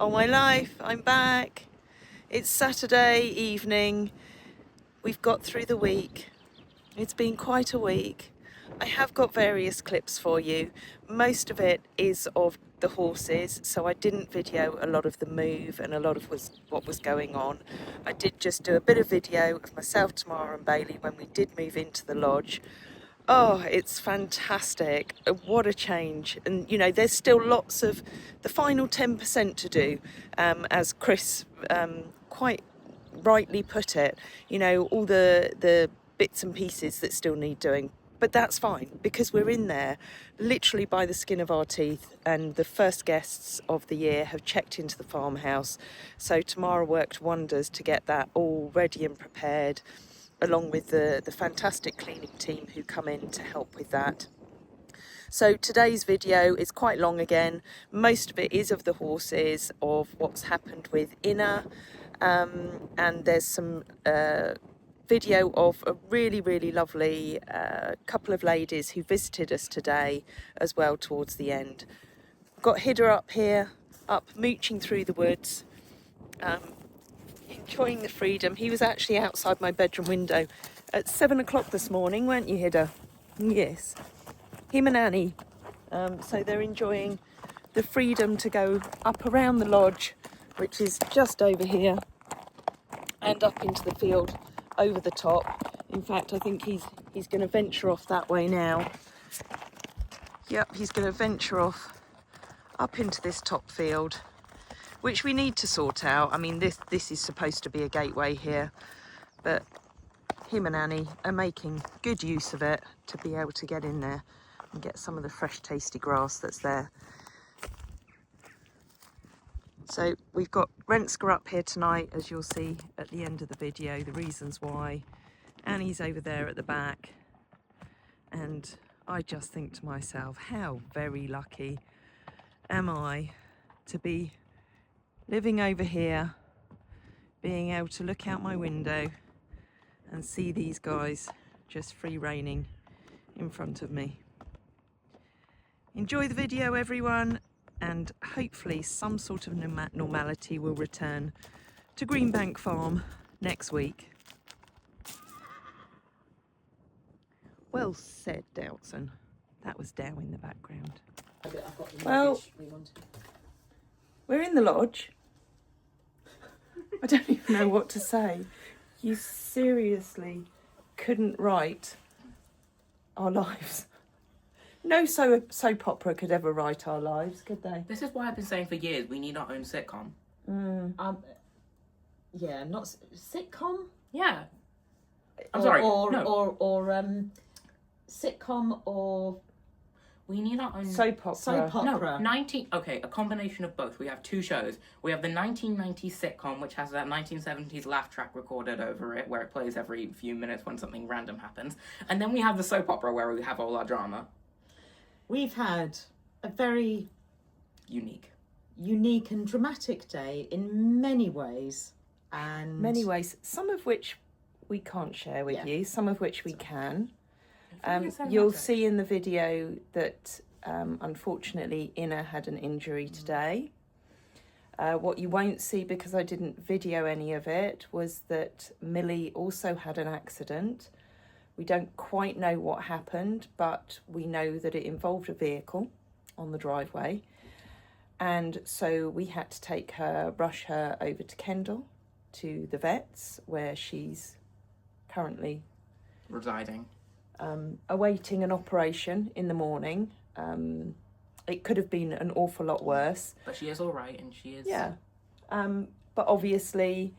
Oh my life, I'm back. It's Saturday evening. We've got through the week. It's been quite a week. I have got various clips for you. Most of it is of the horses, so I didn't video a lot of the move and a lot of what was going on. I did just do a bit of video of myself, Tamara and Bailey when we did move into the lodge. Oh, it's fantastic. What a change. And, you know, there's still lots of the final 10% to do, as Chris quite rightly put it. You know, all the bits and pieces that still need doing. But that's fine, because we're in there literally by the skin of our teeth, and the first guests of the year have checked into the farmhouse. So Tamara worked wonders to get that all ready and prepared, along with the fantastic cleaning team who come in to help with that. So today's video is quite long again. Most of it is of the horses, of what's happened with Inne, and there's some video of a really lovely couple of ladies who visited us today as well towards the end. Got Hidda up here, up mooching through the woods, enjoying the freedom. He was actually outside my bedroom window at 7 o'clock this morning, weren't you, Hidda? Yes. Him and Annie. So they're enjoying the freedom to go up around the lodge, which is just over here, and up into the field over the top. In fact, I think he's going to venture off that way now. Yep, he's going to venture off up into this top field, which we need to sort out. I mean, this is supposed to be a gateway here, but him and Annie are making good use of it to be able to get in there and get some of the fresh tasty grass that's there. So we've got Renska up here tonight, as you'll see at the end of the video, the reasons why. Annie's over there at the back, and I just think to myself, how very lucky am I to be living over here, being able to look out my window and see these guys just free reigning in front of me. Enjoy the video, everyone, and hopefully some sort of normality will return to Greenbank Farm next week. Well said, Doutzen. That was Dow in the background. Well, we're in the lodge. I don't even know what to say. You seriously couldn't write our lives. No soap opera could ever write our lives, could they? This is why I've been saying for years, we need our own sitcom. Yeah, not sitcom. Yeah. I'm or, sorry. Or, no. or sitcom, or we need our own soap opera. Soap opera. No, okay, a combination of both. We have two shows. We have the 1990s sitcom, which has that 1970s laugh track recorded over it, where it plays every few minutes when something random happens. And then we have the soap opera, where we have all our drama. We've had a very unique and dramatic day in many ways. And many ways, some of which we can't share with you, some of which we can. You'll see in the video that unfortunately Inne had an injury today. What you won't see, because I didn't video any of it, was that Millie also had an accident. We don't quite know what happened, but we know that it involved a vehicle on the driveway. And so we had to rush her over to Kendal, to the vets, where she's currently residing, awaiting an operation in the morning. It could have been an awful lot worse. But she is all right, and she is... Yeah. But obviously,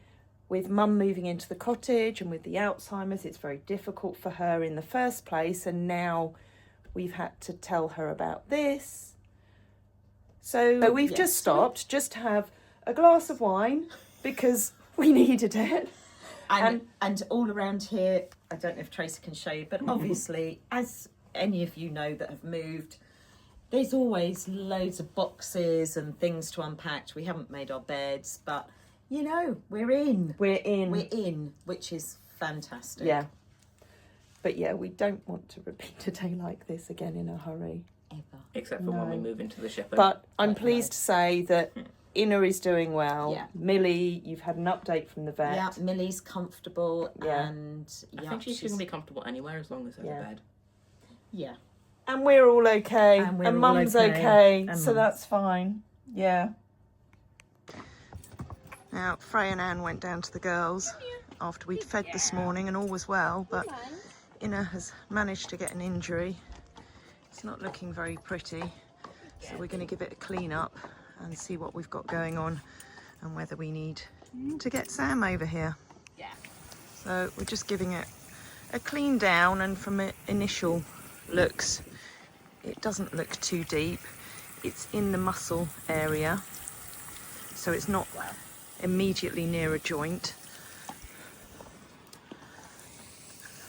with Mum moving into the cottage and with the Alzheimer's, it's very difficult for her in the first place. And now we've had to tell her about this. So we've just stopped, just to have a glass of wine, because we needed it. And all around here, I don't know if Tracy can show you, but obviously, as any of you know that have moved, there's always loads of boxes and things to unpack. We haven't made our beds, but, you know, we're in, which is fantastic. Yeah. But yeah, we don't want to repeat a day like this again in a hurry. Ever. Except for when we move into the ship. But I'm pleased to say that Inne is doing well. Yeah. Millie, you've had an update from the vet. Yeah, Millie's comfortable, Yeah. and I think she's going to be comfortable anywhere as long as there's Yeah. a bed. Yeah. And we're all okay. And we're all Mum's okay. okay. And So Mum. that's fine. Yeah. Now, Frey and Anne went down to the girls after we'd fed this morning and all was well, but Inne has managed to get an injury. It's not looking very pretty. So we're going to give it a clean up and see what we've got going on and whether we need to get Sam over here. Yeah. So we're just giving it a clean down, and from initial looks, it doesn't look too deep. It's in the muscle area, so it's not immediately near a joint.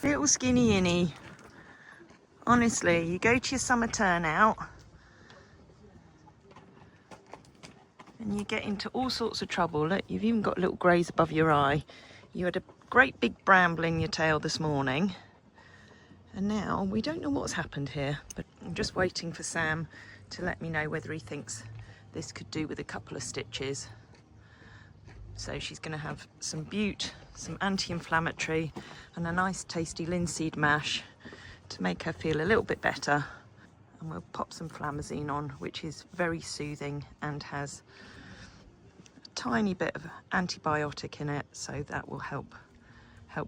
Little skinny Innie. Honestly, you go to your summer turnout and you get into all sorts of trouble. Look, you've even got a little graze above your eye. You had a great big bramble in your tail this morning. And now we don't know what's happened here, but I'm just waiting for Sam to let me know whether he thinks this could do with a couple of stitches. So she's going to have some bute, some anti-inflammatory and a nice tasty linseed mash to make her feel a little bit better. And we'll pop some flamazine on, which is very soothing and has a tiny bit of antibiotic in it, so that will help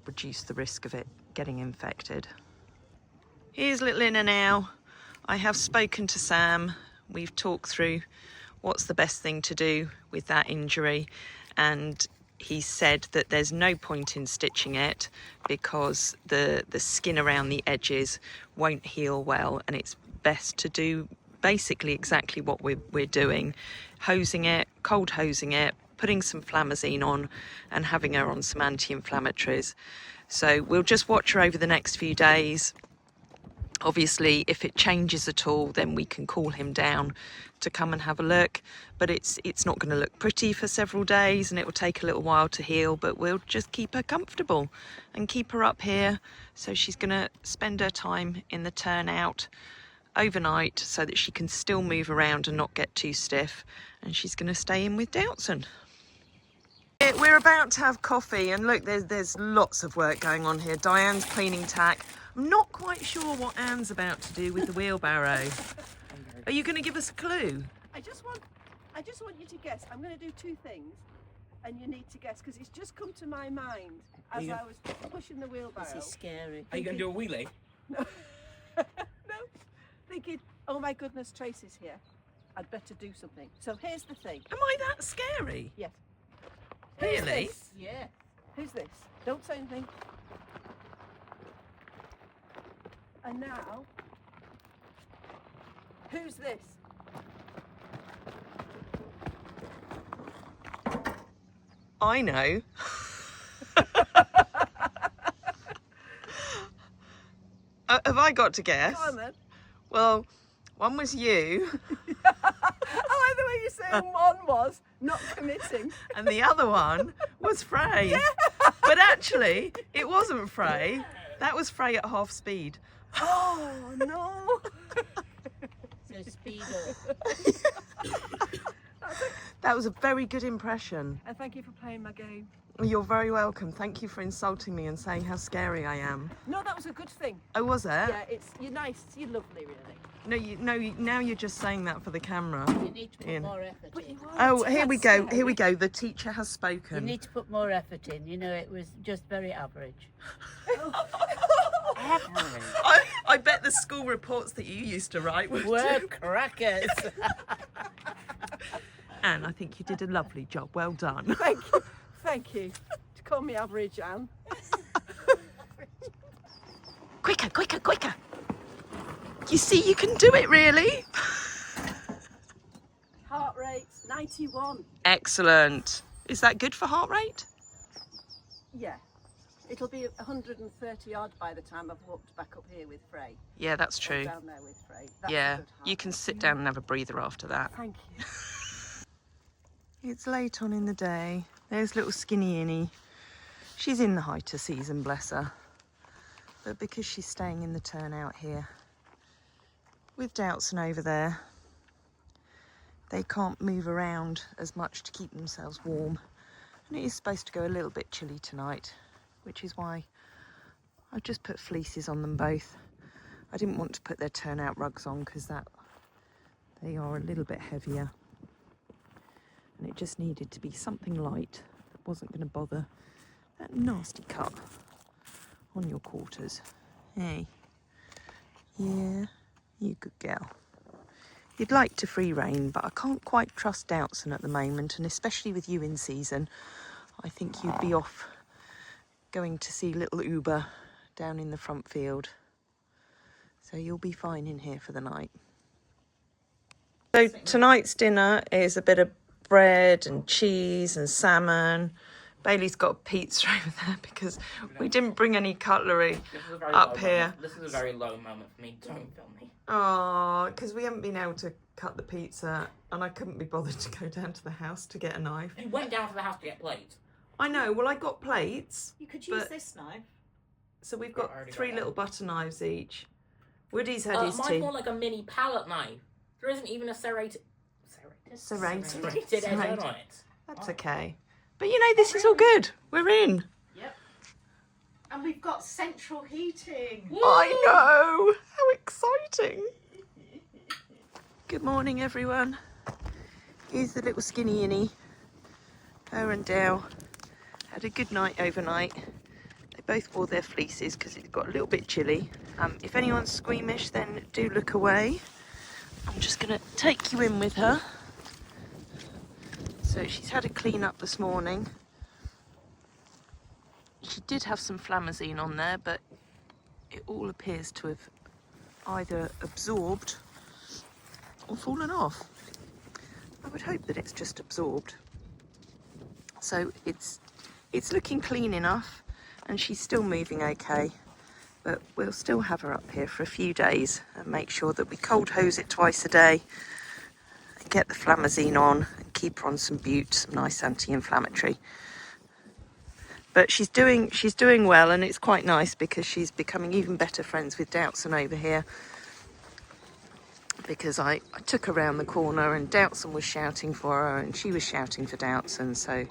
reduce the risk of it getting infected. Here's little Inne now. I have spoken to Sam. We've talked through what's the best thing to do with that injury, and he said that there's no point in stitching it because the skin around the edges won't heal well, and it's best to do basically exactly what we're doing, hosing it, cold hosing it, putting some flamazine on and having her on some anti-inflammatories. So we'll just watch her over the next few days. Obviously, if it changes at all, then we can call him down to come and have a look. But it's not going to look pretty for several days, and it will take a little while to heal. But we'll just keep her comfortable and keep her up here. So she's going to spend her time in the turnout overnight so that she can still move around and not get too stiff. And she's going to stay in with Doutzen. We're about to have coffee, and look, there's lots of work going on here. Diane's cleaning tack. I'm not quite sure what Anne's about to do with the wheelbarrow. Are you going to give us a clue? I just want you to guess. I'm going to do two things, and you need to guess because it's just come to my mind as I was pushing the wheelbarrow. This is scary. Are you going to do a wheelie? No, no. Thinking, oh my goodness, Tracy's here. I'd better do something. So here's the thing. Am I that scary? Yes. Really? Who's this? Yeah. Who's this? Don't say anything. And now, who's this? I know. Have I got to guess? Go on then. Well, one was you, I like the way you're saying one was not committing. and the other one was Frey. Yeah. But actually, it wasn't Frey. That was Frey at half speed. Oh no! So speedo. That was a very good impression. And thank you for playing my game. You're very welcome. Thank you for insulting me and saying how scary I am. No, that was a good thing. Oh, was it? Yeah, you're nice, you're lovely, really. Now you're just saying that for the camera. You need to put Ian. more effort But in. you are Oh, here we go. scary. Here we go. The teacher has You spoken. need to put more effort in. You know, it was just very average. I bet the school reports that you used to write were Were too. crackers. Anne, I think you did a lovely job. Well done. Thank you. Thank you. To call me average, Anne. Quicker, quicker, quicker. You see, you can do it, really. Heart rate 91. Excellent. Is that good for heart rate? Yeah. It'll be 130 odd by the time I've walked back up here with Frey. Yeah, that's Or true. down there with Frey. That's a Yeah, good heart you can rate. sit down and have a breather after that. Thank you. It's late on in the day. There's little skinny Innie. She's in the height of season, bless her. But because she's staying in the turnout here with Doutzen over there, they can't move around as much to keep themselves warm. And it is supposed to go a little bit chilly tonight, which is why I've just put fleeces on them both. I didn't want to put their turnout rugs on because they are a little bit heavier. And it just needed to be something light that wasn't going to bother that nasty cut on your quarters. Hey, yeah, you good girl. You'd like to free rein, but I can't quite trust Doutzen at the moment, and especially with you in season, I think you'd be off going to see little Uber down in the front field. So you'll be fine in here for the night. So tonight's dinner is a bit of bread and cheese and salmon. Bailey's got a pizza over there because we didn't bring any cutlery up here. This is a very low moment for me. Don't film me. Oh, because we haven't been able to cut the pizza, and I couldn't be bothered to go down to the house to get a knife. You went down to the house to get plates. I know, well I got plates. You could use but- this knife. So we've got I already got 3 that. little butter knives each. Woody's had his Mine's tea. more like a mini palette knife. There isn't even a serrated Serrated. edge on it. That's okay. But you know, this is all good. We're in. Yep. And we've got central heating. I know. How exciting. Good morning, everyone. Here's the little skinny innie. Her and Dale had a good night overnight. They both wore their fleeces because it got a little bit chilly. If anyone's squeamish, then do look away. I'm just going to take you in with her. So she's had a clean up this morning. She did have some flamazine on there, but it all appears to have either absorbed or fallen off. I would hope that it's just absorbed. So it's looking clean enough, and she's still moving okay. But we'll still have her up here for a few days and make sure that we cold hose it twice a day and get the flamazine on and keep her on some bute, some nice anti-inflammatory. But she's doing well, and it's quite nice because she's becoming even better friends with Doutzen over here. Because I took her around the corner and Doutzen was shouting for her and she was shouting for Doutzen, so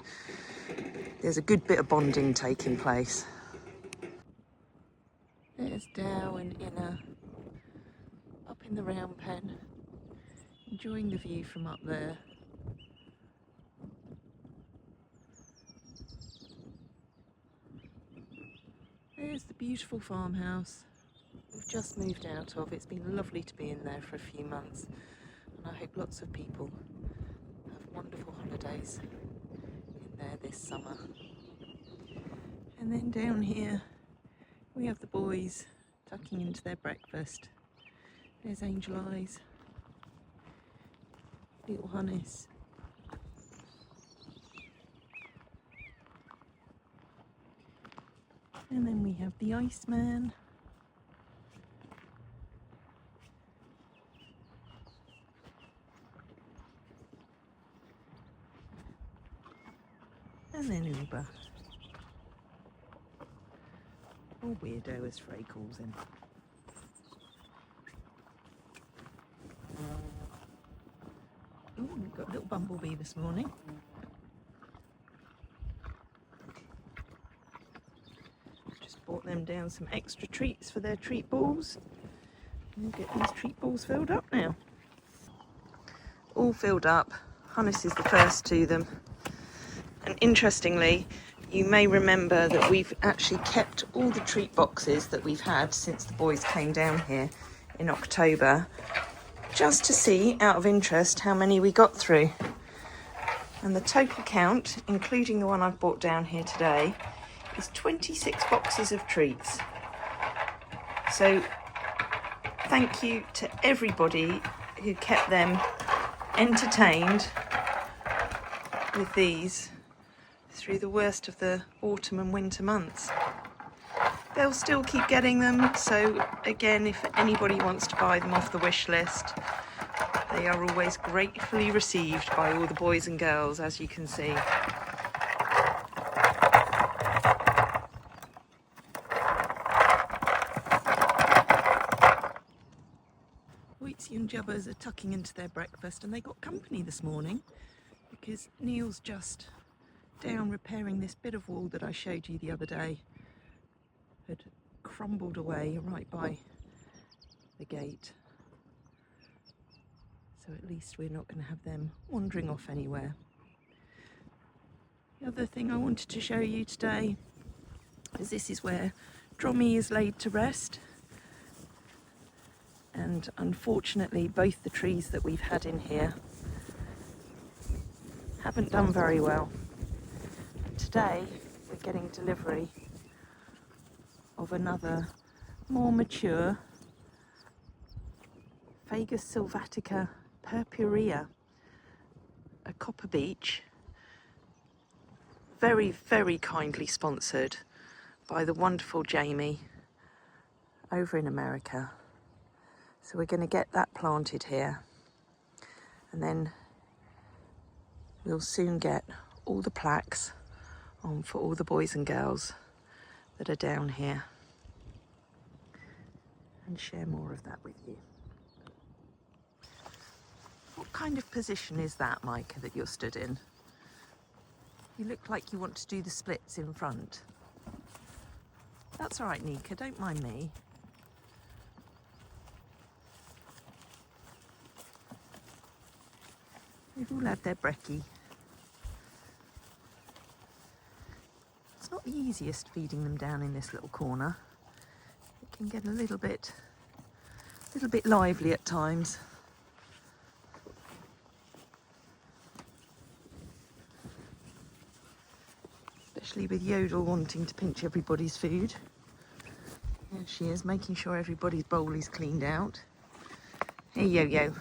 there's a good bit of bonding taking place. There's Dow and Inne up in the round pen, enjoying the view from up there. There's the beautiful farmhouse we've just moved out of. It's been lovely to be in there for a few months, and I hope lots of people have wonderful holidays in there this summer. And then down here we have the boys tucking into their breakfast. There's Angel Eyes, little Hannes. And then we have the Iceman. And then Uber. Or Weirdo, as Frey calls him. Oh, we've got a little bumblebee this morning. Just bought them down some extra treats for their treat balls. We'll get these treat balls filled up now. All filled up. Hannes is the first to them. And interestingly, you may remember that we've actually kept all the treat boxes that we've had since the boys came down here in October, just to see, out of interest, how many we got through. And the total count, including the one I've brought down here today, is 26 boxes of treats. So thank you to everybody who kept them entertained with these through the worst of the autumn and winter months. They'll still keep getting them, so again, if anybody wants to buy them off the wish list, they are always gratefully received by all the boys and girls, as you can see. Weezy and Jubbers are tucking into their breakfast, and they got company this morning because Neil's just down repairing this bit of wall that I showed you the other day. Had crumbled away right by the gate. So at least we're not going to have them wandering off anywhere. The other thing I wanted to show you today is this is where Drommy is laid to rest. And unfortunately both the trees that we've had in here haven't done very well. Today we're getting delivery of another more mature Fagus sylvatica purpurea, a copper beech, very, very kindly sponsored by the wonderful Jamie over in America. So we're going to get that planted here, and then we'll soon get all the plaques on for all the boys and girls that are down here, and share more of that with you. What kind of position is that, Micah, that you're stood in? You look like you want to do the splits in front. That's all right, Nika, don't mind me. They've all had their brekkie. It's not the easiest feeding them down in this little corner. It can get a little bit lively at times. Especially with Yodel wanting to pinch everybody's food. There she is, making sure everybody's bowl is cleaned out. Hey, Yo-Yo.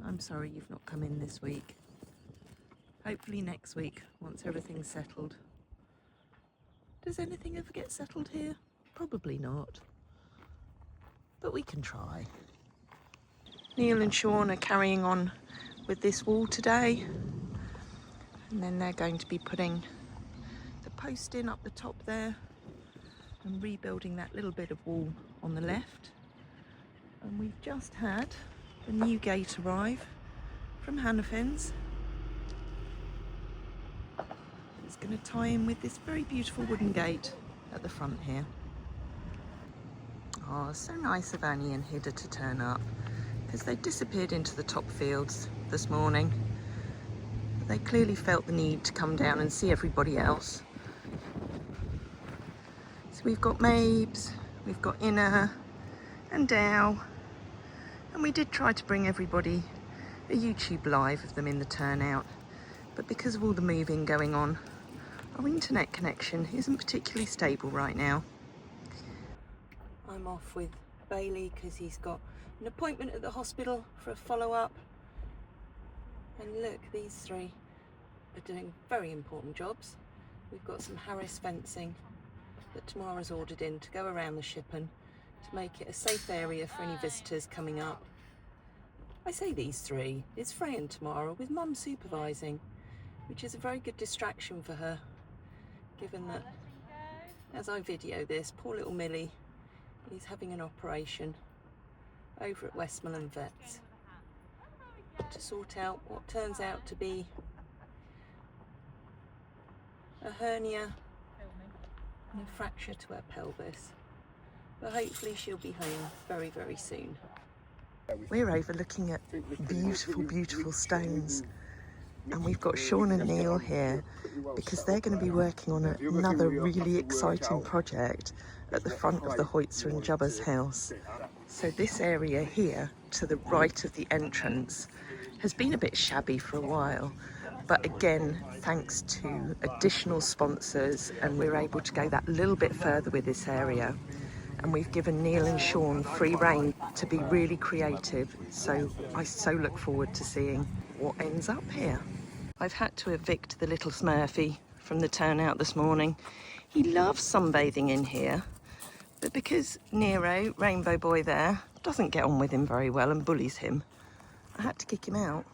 I'm sorry you've not come in this week. Hopefully next week, once everything's settled. Does anything ever get settled here? Probably not. But we can try. Neil and Sean are carrying on with this wall today. And then they're going to be putting the post in up the top there and rebuilding that little bit of wall on the left. And we've just had the new gate arrive from Hannafins. It's going to tie in with this very beautiful wooden gate at the front here. Oh, so nice of Annie and Hida to turn up, because they disappeared into the top fields this morning. They clearly felt the need to come down and see everybody else. So we've got Mabes, we've got Inne and Dow. And we did try to bring everybody a YouTube live of them in the turnout, but because of all the moving going on, our internet connection isn't particularly stable right now. I'm off with Bailey because he's got an appointment at the hospital for a follow-up. And look, these three are doing very important jobs. We've got some Harris fencing that Tamara's ordered in to go around the shippen to make it a safe area for any visitors coming up. I say these three, it's Frey and Tamara with Mum supervising, which is a very good distraction for her, given that as I video this, poor little Millie is having an operation over at Westmoreland Vets to sort out what turns out to be a hernia and a fracture to her pelvis. But hopefully she'll be home very, very soon. We're overlooking at beautiful, beautiful stones, and we've got Sean and Neil here because they're going to be working on another really exciting project at the front of the Hoytzer and Jubbers house. So this area here to the right of the entrance has been a bit shabby for a while, but again, thanks to additional sponsors, and we're able to go that little bit further with this area. And we've given Neil and Sean free rein to be really creative, so I so look forward to seeing what ends up here. I've had to evict the little Smurfy from the turnout this morning. He loves sunbathing in here, but because Nero, Rainbow Boy there, doesn't get on with him very well and bullies him, I had to kick him out.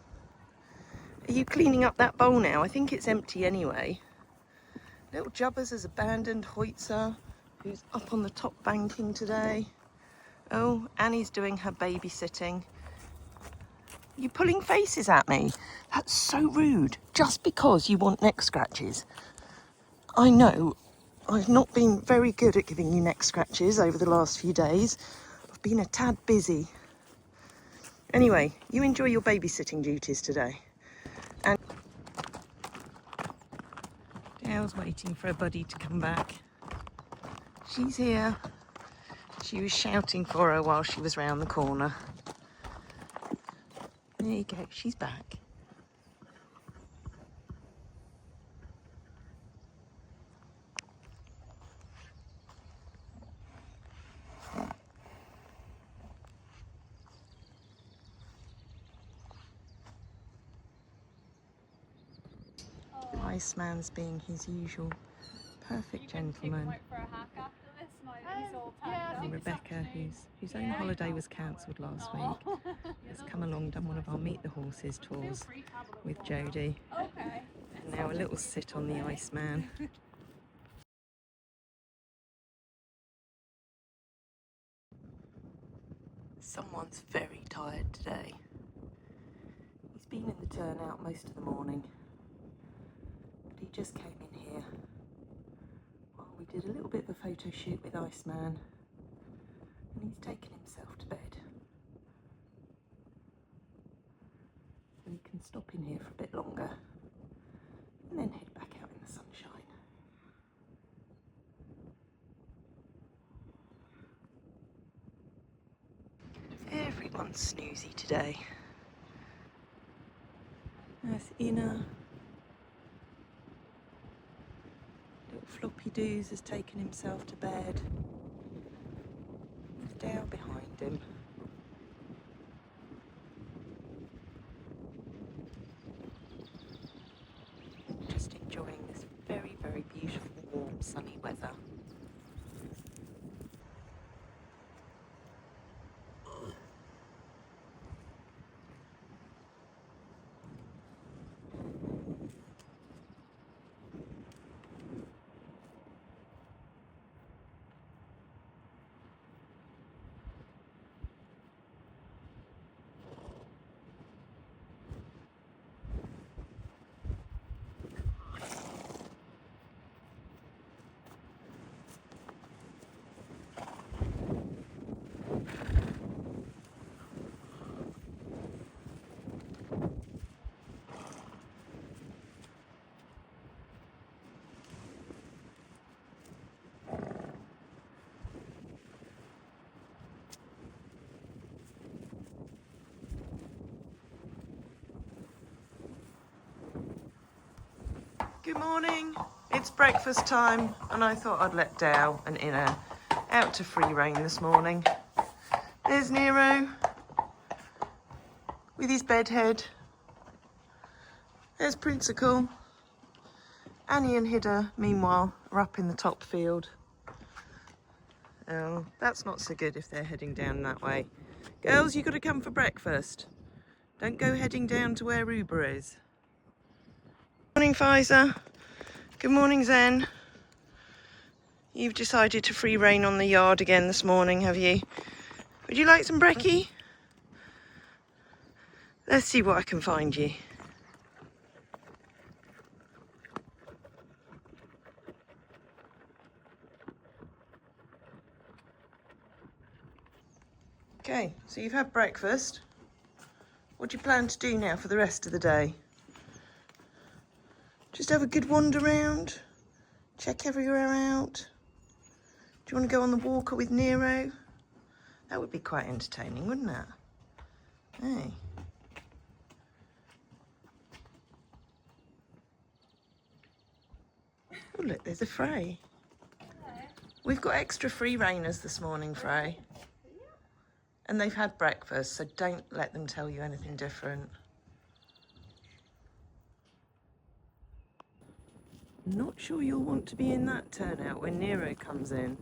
Are you cleaning up that bowl now? I think it's empty anyway. Little Jubbers has abandoned Hoitzer, who's up on the top banking today. Oh, Annie's doing her babysitting. You pulling faces at me? That's so rude. Just because you want neck scratches. I know I've not been very good at giving you neck scratches over the last few days. I've been a tad busy. Anyway, you enjoy your babysitting duties today. And Dale's waiting for her buddy to come back. She's here. She was shouting for her while she was round the corner. There you go, she's back. Iceman's being his usual perfect gentleman. And Rebecca, whose own holiday was cancelled last week, has come along, done one of our Meet the Horses tours with Jodie. And now a little sit on the Iceman. Someone's very tired today. He's been in the turnout most of the morning. But he just came in here while we did a little bit of a photo shoot with Iceman. And he's taken himself to bed. So he can stop in here for a bit longer and then head back out in the sunshine. Everyone's snoozy today. There's Inne. Little Floppy Doos has taken himself to bed. There's Dale behind him. Just enjoying this very, very beautiful, warm, sunny weather. Good morning. It's breakfast time and I thought I'd let Dale and Inne out to free rein this morning. There's Nero with his bedhead. There's Princicle. Annie and Hidda, meanwhile, are up in the top field. Oh, that's not so good if they're heading down that way. Girls, you got to come for breakfast. Don't go heading down to where Uber is. Morning, Pfizer. Good morning, Zen. You've decided to free rein on the yard again this morning, have you? Would you like some brekkie? Let's see what I can find you. Okay, so you've had breakfast. What do you plan to do now for the rest of the day? Just have a good wander around, check everywhere out. Do you want to go on the walker with Nero? That would be quite entertaining, wouldn't it? Hey. Oh look, there's a Frey. We've got extra free reiners this morning, Frey. And they've had breakfast, so don't let them tell you anything different. Not sure you'll want to be in that turnout when Nero comes in.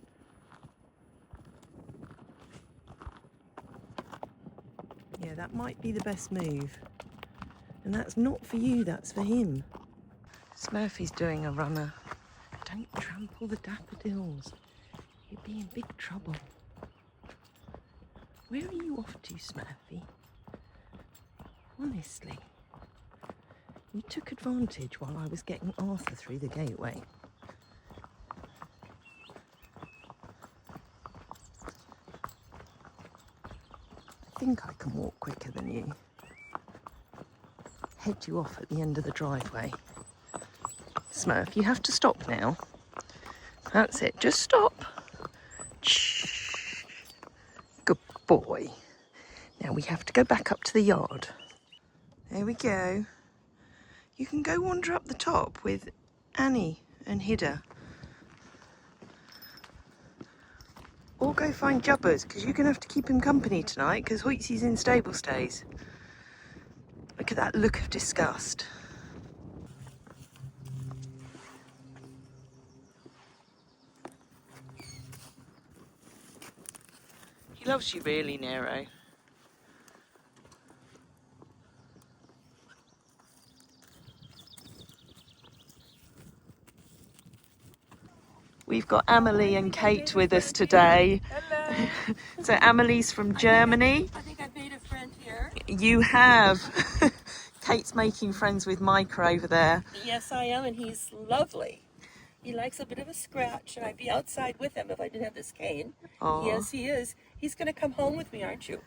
Yeah, that might be the best move. And that's not for you, that's for him. Smurfy's doing a runner. Don't trample the daffodils. You'd be in big trouble. Where are you off to, Smurfy? Honestly. You took advantage while I was getting Arthur through the gateway. I think I can walk quicker than you. Head you off at the end of the driveway. Smurf, you have to stop now. That's it, just stop. Shh. Good boy. Now we have to go back up to the yard. There we go. You can go wander up the top with Annie and Hidda. Or go find Jubbers, because you're going to have to keep him company tonight, because Hoytsy's in stable stays. Look at that look of disgust. He loves you really, Nero. We've got Amelie and Kate with us today. Hello. So Amelie's from Germany. I think I've made a friend here. You have. Kate's making friends with Micah over there. Yes, I am, and he's lovely. He likes a bit of a scratch, and I'd be outside with him if I didn't have this cane. Oh. Yes, he is. He's going to come home with me, aren't you?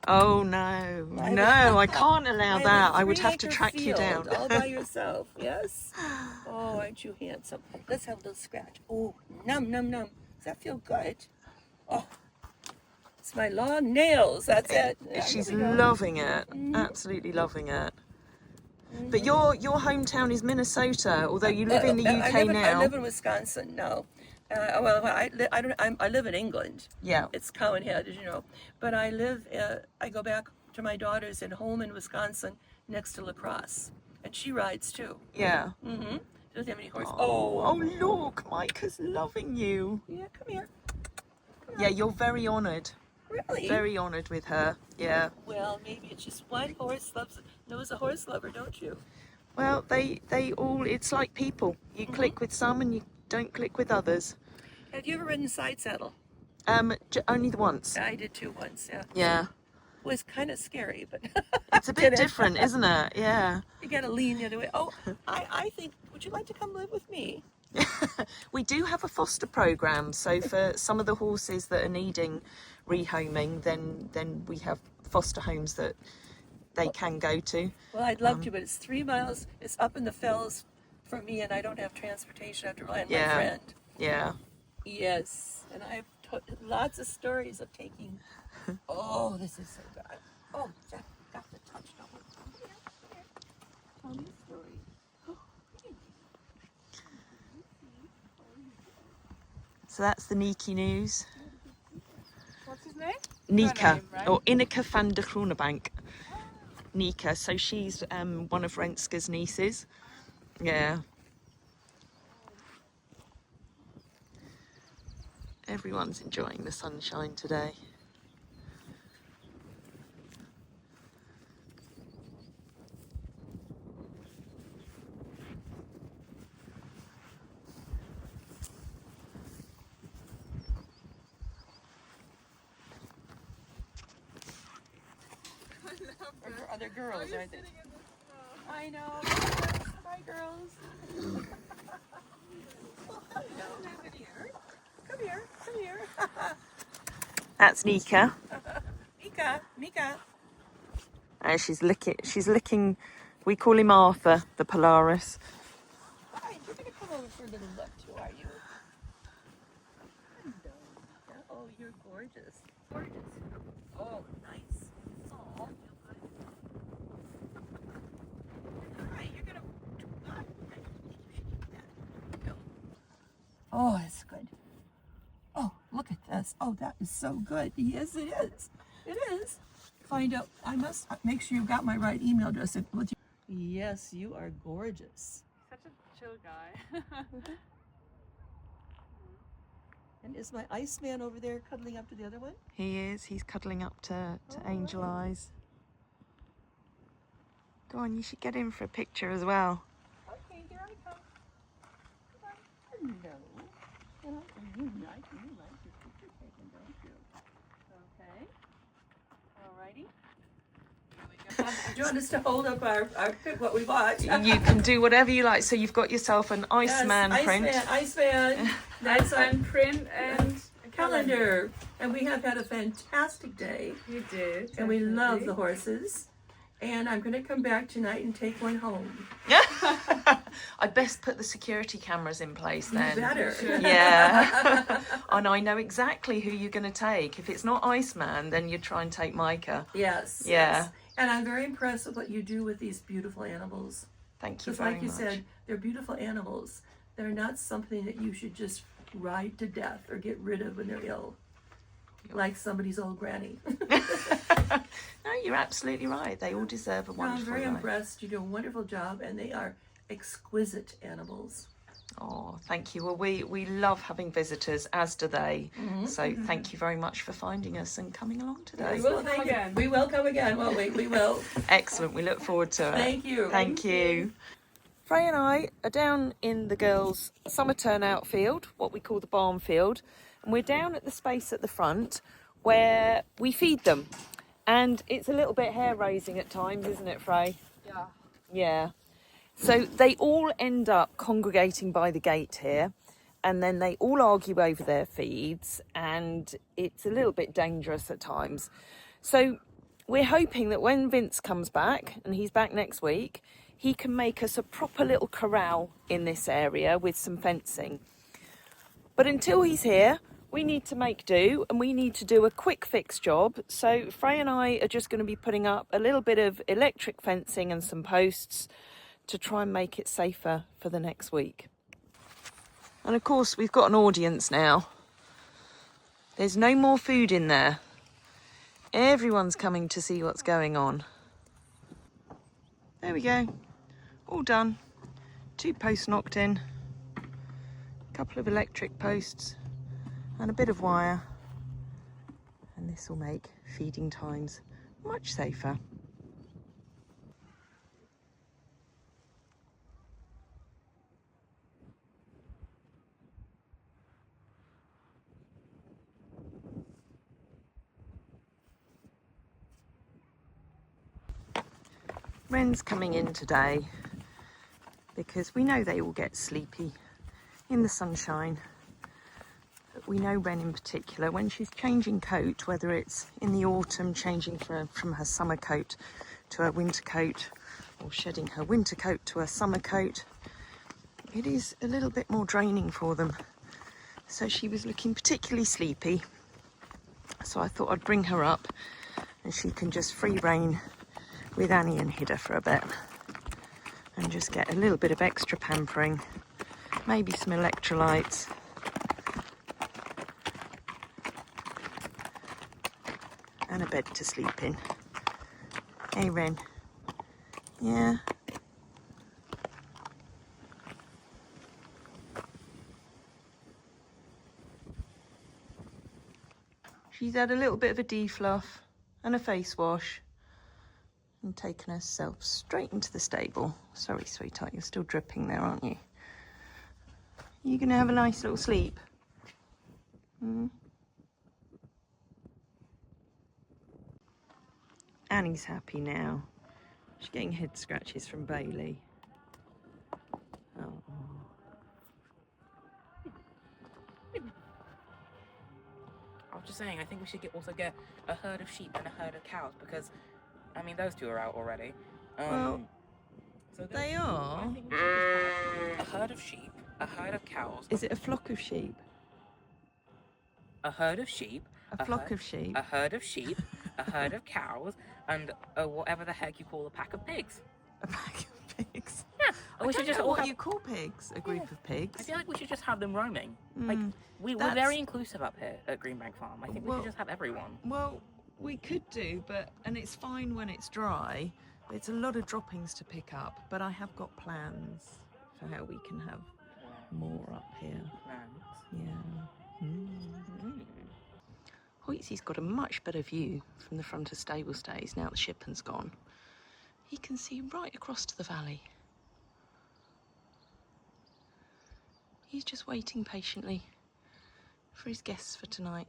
Oh no, no, I can't allow that. I would have to 3-acre track you field, down. all by yourself, yes? Oh, aren't you handsome? Let's have a little scratch. Oh, num, num, num. Does that feel good? Oh, it's my long nails. That's it. Yeah, She's here we go. loving it, absolutely loving it. But your hometown is Minnesota, although you live in the UK now. I live in Wisconsin now. Well, I live in England. Yeah. It's Cowan Head, as you know. But I go back to my daughter's at home in Wisconsin next to La Crosse. And she rides too. Yeah. Mm-hmm. She doesn't have any horse. Oh, look, Micah's loving you. Yeah, come here. Yeah, you're very honoured. Really? Very honoured with her. Yeah. Well, maybe it's just one horse knows a horse lover, don't you? Well, they all, it's like people. You click with some and you don't click with others. Have you ever ridden side saddle? Only the once. I did too once, yeah. Yeah. It was kind of scary, but... It's a bit different, isn't it? Yeah. You gotta lean the other way. Oh, I think, would you like to come live with me? We do have a foster program, so for some of the horses that are needing rehoming, then we have foster homes that they can go to. Well, I'd love to, but it's 3 miles. It's up in the fells for me, and I don't have transportation. I have to rely on my friend. Yeah. Yes, and I have lots of stories of taking. Oh, this is so good. Oh, Jack got the touch. Come here. Tell me a story. So that's the Niki news. What's his name? Nika, Name, right? or Ineke van der Groenebank. Nika, so she's one of Renska's nieces. Yeah. Everyone's enjoying the sunshine today. Other girls, aren't they? I know. Bye, girls. Come here. That's Nika. Mika. She's licking, we call him Arthur, the Polaris. Hi, you're gonna come over for a little look too, are you? Hello. Oh, you're gorgeous. Gorgeous. Oh, nice. Oh, hi, you're gonna. Oh, it's good. Oh, look at this. Oh, that is so good. Yes, it is. It is. Find out. I must make sure you've got my right email address. Yes, you are gorgeous. Such a chill guy. And is my Iceman over there cuddling up to the other one? He is, he's cuddling up to Angel Eyes. Go on, you should get in for a picture as well. Okay, here I come. Come on. Hello. Hello. And you like your picture taken, don't you? Okay. Alrighty. Do you want us to hold up our what we bought? You can do whatever you like. So you've got yourself an Iceman print. Iceman. That's Iceman print and a calendar. And we have had a fantastic day. You did. And we love the horses. And I'm going to come back tonight and take one home. I'd best put the security cameras in place then. You better. Yeah. And I know exactly who you're going to take. If it's not Iceman, then you try and take Micah. Yes. Yeah. Yes. And I'm very impressed with what you do with these beautiful animals. Thank you Because very like you much. said, they're beautiful animals. They're not something that you should just ride to death or get rid of when they're ill. Like somebody's old granny. No, you're absolutely right. They all deserve a I'm wonderful very life. impressed. You do a wonderful job, and they are exquisite animals. Oh, thank you. Well, we love having visitors, as do they. So thank you very much for finding us and coming along today. We will come again. We will come again, won't we? We will. Excellent. We look forward to it. Thank you. Thank you. Freya and I are down in the girls' summer turnout field, what we call the barn field, and we're down at the space at the front where we feed them. And it's a little bit hair-raising at times, isn't it, Frey? Yeah. Yeah. So they all end up congregating by the gate here, and then they all argue over their feeds, and it's a little bit dangerous at times. So we're hoping that when Vince comes back, and he's back next week, he can make us a proper little corral in this area with some fencing. But until he's here, we need to make do, and we need to do a quick fix job. So Frey and I are just going to be putting up a little bit of electric fencing and some posts to try and make it safer for the next week. And of course, we've got an audience now. There's no more food in there. Everyone's coming to see what's going on. There we go. All done. 2 posts knocked in. A couple of electric posts and a bit of wire. And this will make feeding times much safer. Wren's coming in today because we know they all get sleepy in the sunshine. But we know Wren in particular, when she's changing coat, whether it's in the autumn changing from her summer coat to her winter coat, or shedding her winter coat to her summer coat, it is a little bit more draining for them. So she was looking particularly sleepy. So I thought I'd bring her up and she can just free rein with Annie and Hidda for a bit and just get a little bit of extra pampering, maybe some electrolytes, and a bed to sleep in. Hey Wren, yeah? She's had a little bit of a defluff and a face wash and taken herself straight into the stable. Sorry, sweetheart, you're still dripping there, aren't you? You're going to have a nice little sleep. Annie's happy now. She's getting head scratches from Bailey. Oh. I was just saying, I think we should also get a herd of sheep and a herd of cows because, I mean, those two are out already. Well, so they I are. think we should just have a herd of sheep, a herd of cows. Is it a flock of sheep? A herd of sheep. A flock of sheep? A herd of sheep, a herd of cows, and whatever the heck you call a pack of pigs. A pack of pigs? Yeah. I We should don't just know all what have... you call pigs. A group of I pigs. feel like we should just have them roaming. Like, we're that's- very inclusive up here at Greenbank Farm. I think we Well- should just have everyone. Well, we could do, and it's fine when it's dry. But it's a lot of droppings to pick up, but I have got plans for how we can have more up here. Yeah. Hoytsy's got a much better view from the front of stable stays now the shipman's gone. He can see right across to the valley. He's just waiting patiently for his guests for tonight.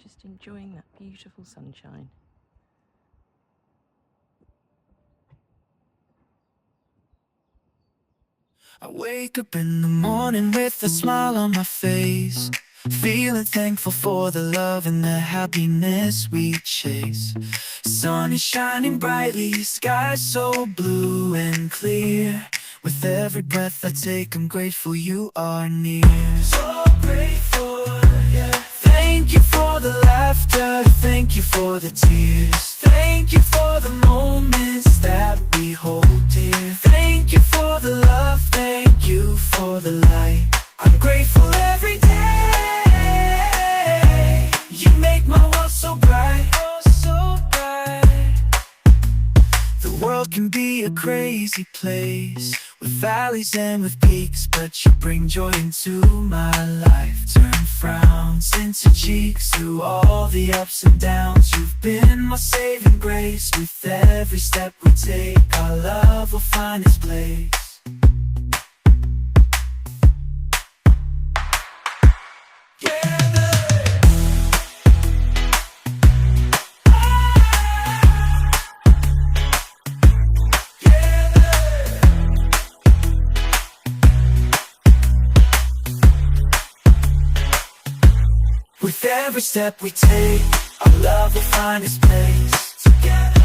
Just enjoying that beautiful sunshine. I wake up in the morning with a smile on my face, feeling thankful for the love and the happiness we chase. Sun is shining brightly, sky so blue and clear. With every breath I take, I'm grateful you are near. So grateful, yeah. Thank you for the laughter, thank you for the tears. Thank you for the moments that we hold dear. Thank you for the love, thank you for the light. I'm grateful every day. You make my world so bright, oh so bright. The world can be a crazy place, with valleys and with peaks, but you bring joy into my life. Turn frowns into cheeks through all the ups and downs. You've been my saving grace. With every step we take, our love will find its place. With every step we take, our love will find its place. Together.